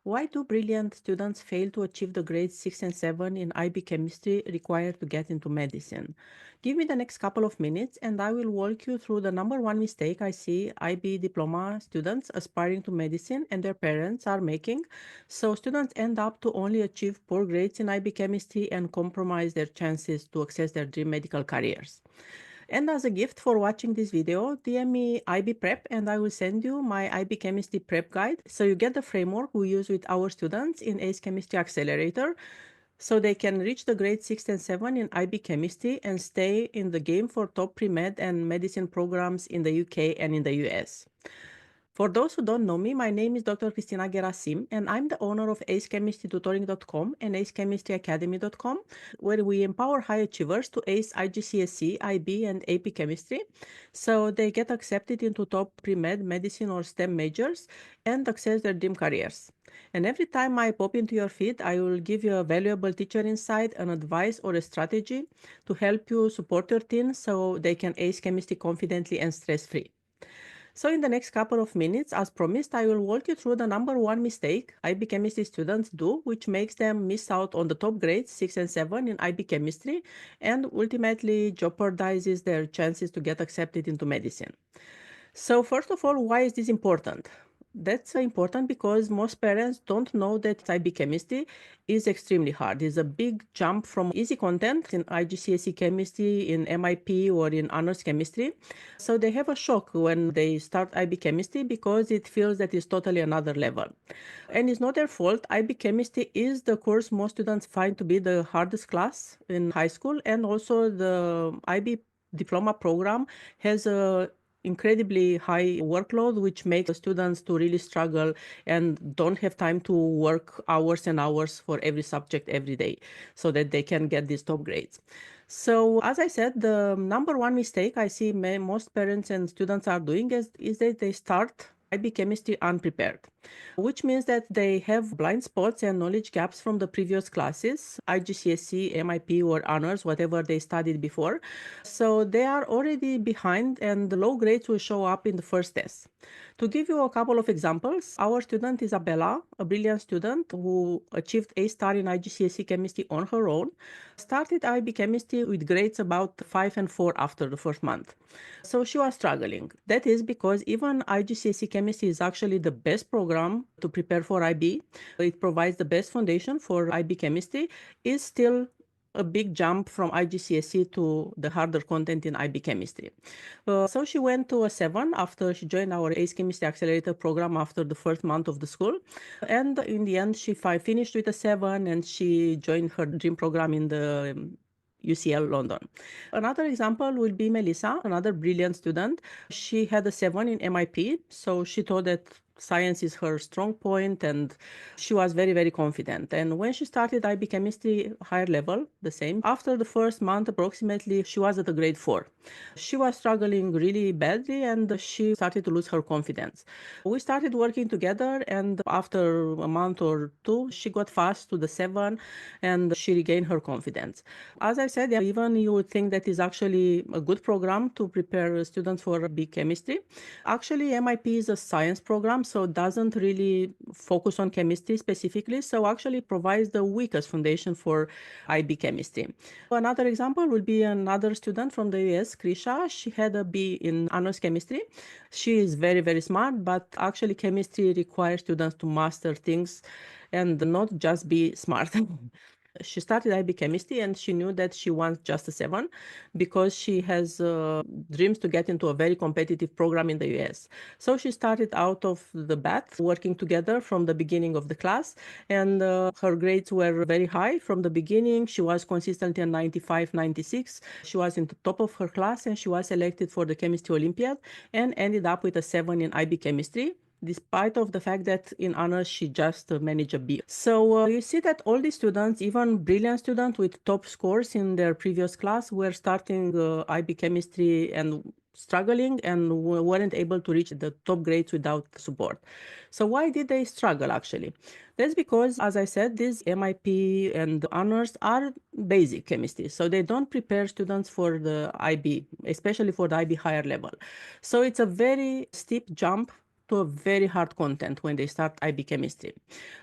Why do brilliant students fail to achieve the grades 6 and 7 in IB chemistry required to get into medicine? Give me the next couple of minutes and I will walk you through the number one mistake I see IB diploma students aspiring to medicine and their parents are making. So students end up to only achieve poor grades in IB chemistry and compromise their chances to access their dream medical careers. And as a gift for watching this video, DM me IB Prep and I will send you my IB Chemistry Prep Guide. So you get the framework we use with our students in ACE Chemistry Accelerator so they can reach the grade 6 and 7 in IB Chemistry and stay in the game for top pre-med and medicine programs in the UK and in the US. For those who don't know me, my name is Dr. Cristina Gherasim, and I'm the owner of acechemistrytutoring.com and acechemistryacademy.com, where we empower high achievers to ace IGCSE, IB, and AP chemistry, so they get accepted into top pre-med, medicine, or STEM majors and access their dream careers. And every time I pop into your feed, I will give you a valuable teacher insight, an advice, or a strategy to help you support your team so they can ace chemistry confidently and stress-free. So in the next couple of minutes, as promised, I will walk you through the number one mistake IB chemistry students do, which makes them miss out on the top grades 6 and 7 in IB chemistry and ultimately jeopardizes their chances to get accepted into medicine. So first of all, why is this important? That's important because most parents don't know that IB chemistry is extremely hard. It's a big jump from easy content in IGCSE chemistry, in MIP, or in honors chemistry. So they have a shock when they start IB chemistry because it feels that it's totally another level. And it's not their fault. IB chemistry is the course most students find to be the hardest class in high school, and also the IB diploma program has a incredibly high workload, which makes the students to really struggle and don't have time to work hours and hours for every subject every day so that they can get these top grades. So as I said, the number one mistake I see most parents and students are doing is that they start IB chemistry unprepared, which means that they have blind spots and knowledge gaps from the previous classes, IGCSE, MIP, or honors, whatever they studied before. So they are already behind and the low grades will show up in the first test. To give you a couple of examples, our student Isabella, a brilliant student who achieved A star in IGCSE chemistry on her own, started IB chemistry with grades about 5 and 4 after the first month. So she was struggling. That is because even IGCSE chemistry is actually the best program to prepare for IB. It provides the best foundation for IB chemistry. Is still a big jump from IGCSE to the harder content in IB chemistry. So she went to a 7 after she joined our ACE Chemistry Accelerator program after the first month of the school. And in the end, she finished with a 7 and she joined her dream program in the UCL London. Another example will be Melissa, another brilliant student. She had a 7 in MIP, so she thought that science is her strong point and she was very, very confident. And when she started IB chemistry higher level, the same, after the first month approximately, she was at a grade 4. She was struggling really badly and she started to lose her confidence. We started working together and after a month or two, she got fast to the 7 and she regained her confidence. As I said, even you would think that is actually a good program to prepare students for IB chemistry. Actually, MIP is a science program, so it doesn't really focus on chemistry specifically. So actually provides the weakest foundation for IB chemistry. Another example will be another student from the US, Krisha. She had a B in honors chemistry. She is very, very smart, but actually chemistry requires students to master things and not just be smart. She started IB chemistry and she knew that she wants just a 7 because she has dreams to get into a very competitive program in the US. So she started out of the bat working together from the beginning of the class, and her grades were very high from the beginning. She was consistently a 95, 96. She was in the top of her class and she was selected for the chemistry Olympiad and ended up with a 7 in IB chemistry, despite of the fact that in honors she just managed a B. So you see that all the students, even brilliant students with top scores in their previous class, were starting IB chemistry and struggling and weren't able to reach the top grades without support. So why did they struggle actually? That's because, as I said, these MIP and honors are basic chemistry. So they don't prepare students for the IB, especially for the IB higher level. So it's a very steep jump to a very hard content when they start IB chemistry.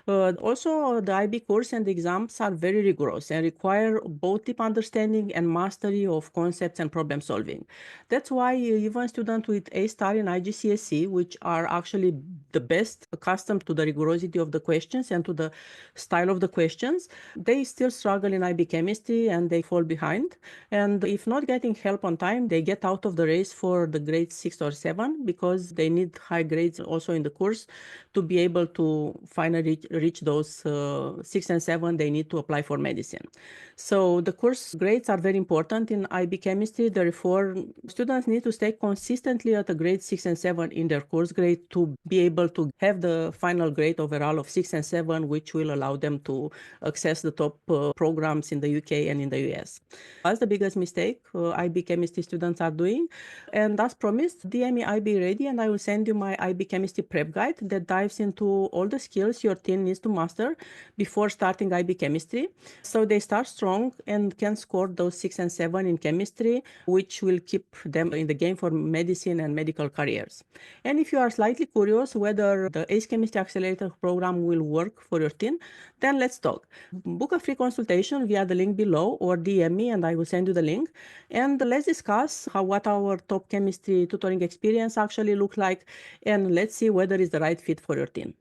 Also, the IB course and the exams are very rigorous and require both deep understanding and mastery of concepts and problem solving. That's why even students with A star in IGCSE, which are actually the best accustomed to the rigorosity of the questions and to the style of the questions, they still struggle in IB chemistry and they fall behind. And if not getting help on time, they get out of the race for the grades 6 or 7 because they need high grades also in the course to be able to finally reach those 6 and 7 they need to apply for medicine. So the course grades are very important in IB chemistry. Therefore, students need to stay consistently at a grade 6 and 7 in their course grade to be able to have the final grade overall of 6 and 7, which will allow them to access the top programs in the UK and in the US. That's the biggest mistake IB chemistry students are doing. And as promised, DM me IB ready and I will send you my IB chemistry prep guide that dives into all the skills your teen needs to master before starting IB chemistry. So they start strong and can score those 6 and 7 in chemistry, which will keep them in the game for medicine and medical careers. And if you are slightly curious whether the ACE Chemistry Accelerator program will work for your teen, then let's talk. Book a free consultation via the link below or DM me and I will send you the link. And let's discuss what our top chemistry tutoring experience actually looks like, and let's see whether it's the right fit for your teen.